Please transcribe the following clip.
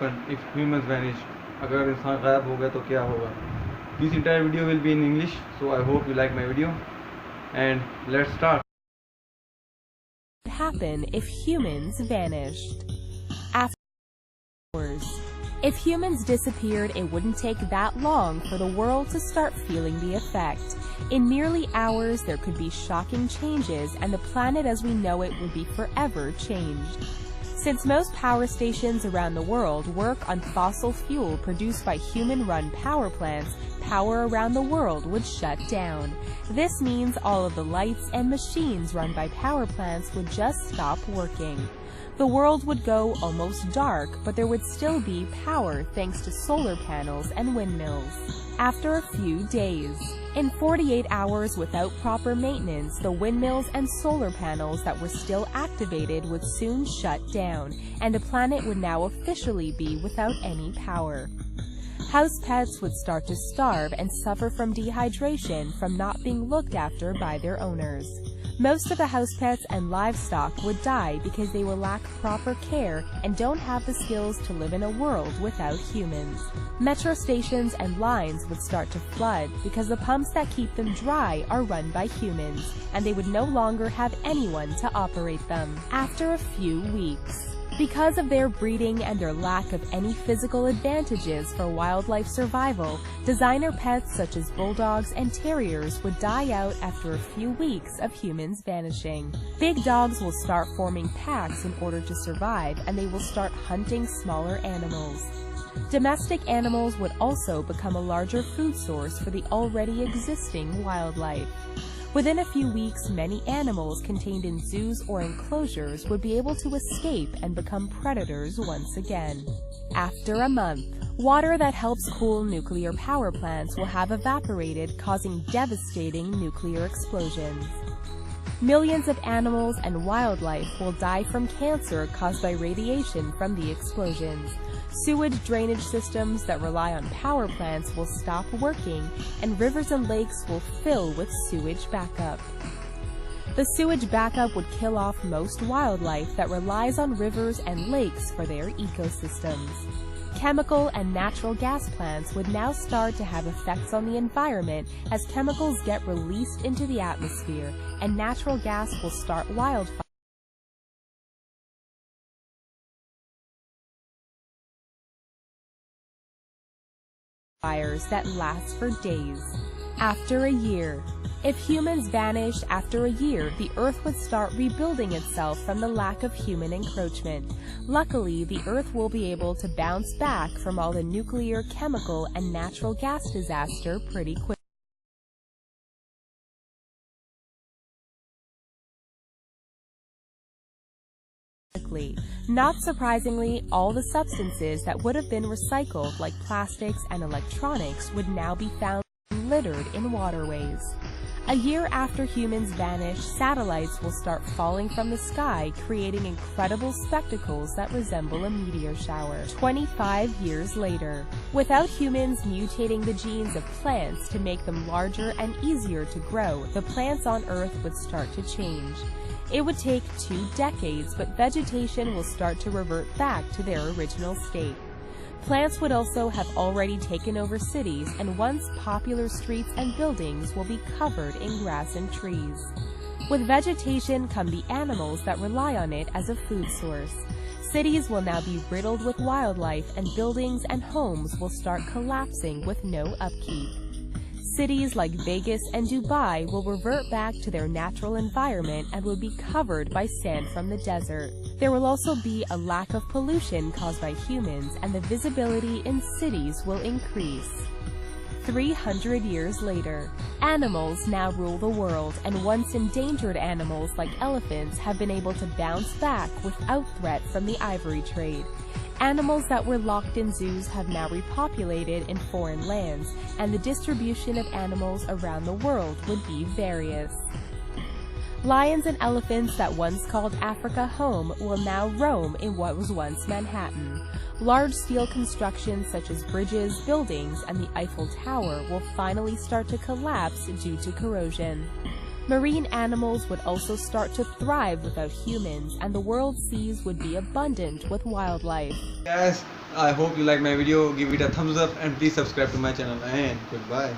happen if humans vanish? अगर इंसान गायब हो गया तो क्या होगा? This entire video will be in English, so I hope you like my video. And let's start. Happen if humans vanished. After if humans disappeared, it wouldn't take that long for the world to start feeling the effect. In merely hours, there could be shocking changes, and the planet as we know it would be forever changed. Since most power stations around the world work on fossil fuel produced by human-run power plants, power around the world would shut down. This means all of the lights and machines run by power plants would just stop working. The world would go almost dark, but there would still be power thanks to solar panels and windmills. After a few days, in 48 hours without proper maintenance, the windmills and solar panels that were still activated would soon shut down, and the planet would now officially be without any power. House pets would start to starve and suffer from dehydration from not being looked after by their owners. Most of the house pets and livestock would die because they will lack proper care and don't have the skills to live in a world without humans. Metro stations and lines would start to flood because the pumps that keep them dry are run by humans, and they would no longer have anyone to operate them. After a few weeks, because of their breeding and their lack of any physical advantages for wildlife survival, designer pets such as bulldogs and terriers would die out after a few weeks of humans vanishing. Big dogs will start forming packs in order to survive, and they will start hunting smaller animals. Domestic animals would also become a larger food source for the already existing wildlife. Within a few weeks, many animals contained in zoos or enclosures would be able to escape and become predators once again. After a month, water that helps cool nuclear power plants will have evaporated, causing devastating nuclear explosions. Millions of animals and wildlife will die from cancer caused by radiation from the explosions. Sewage drainage systems that rely on power plants will stop working, and rivers and lakes will fill with sewage backup. The sewage backup would kill off most wildlife that relies on rivers and lakes for their ecosystems. Chemical and natural gas plants would now start to have effects on the environment as chemicals get released into the atmosphere, and natural gas will start wildfires that last for days. After a year, if humans vanished after a year, the Earth would start rebuilding itself from the lack of human encroachment. Luckily, the Earth will be able to bounce back from all the nuclear, chemical, and natural gas disaster pretty quickly. Not surprisingly, all the substances that would have been recycled, like plastics and electronics, would now be found littered in waterways. A year after humans vanish, satellites will start falling from the sky, creating incredible spectacles that resemble a meteor shower. 25 years later, without humans mutating the genes of plants to make them larger and easier to grow, the plants on Earth would start to change. It would take 2 decades, but vegetation will start to revert back to their original state. Plants would also have already taken over cities, and once popular streets and buildings will be covered in grass and trees. With vegetation come the animals that rely on it as a food source. Cities will now be riddled with wildlife, and buildings and homes will start collapsing with no upkeep. Cities like Vegas and Dubai will revert back to their natural environment and will be covered by sand from the desert. There will also be a lack of pollution caused by humans, and the visibility in cities will increase. 300 years later, animals now rule the world, and once endangered animals like elephants have been able to bounce back without threat from the ivory trade. Animals that were locked in zoos have now repopulated in foreign lands, and the distribution of animals around the world would be various. Lions and elephants that once called Africa home will now roam in what was once Manhattan. Large steel constructions such as bridges, buildings, and the Eiffel Tower will finally start to collapse due to corrosion. Marine animals would also start to thrive without humans, and the world's seas would be abundant with wildlife. Guys, I hope you like my video. Give it a thumbs up and please subscribe to my channel, and goodbye.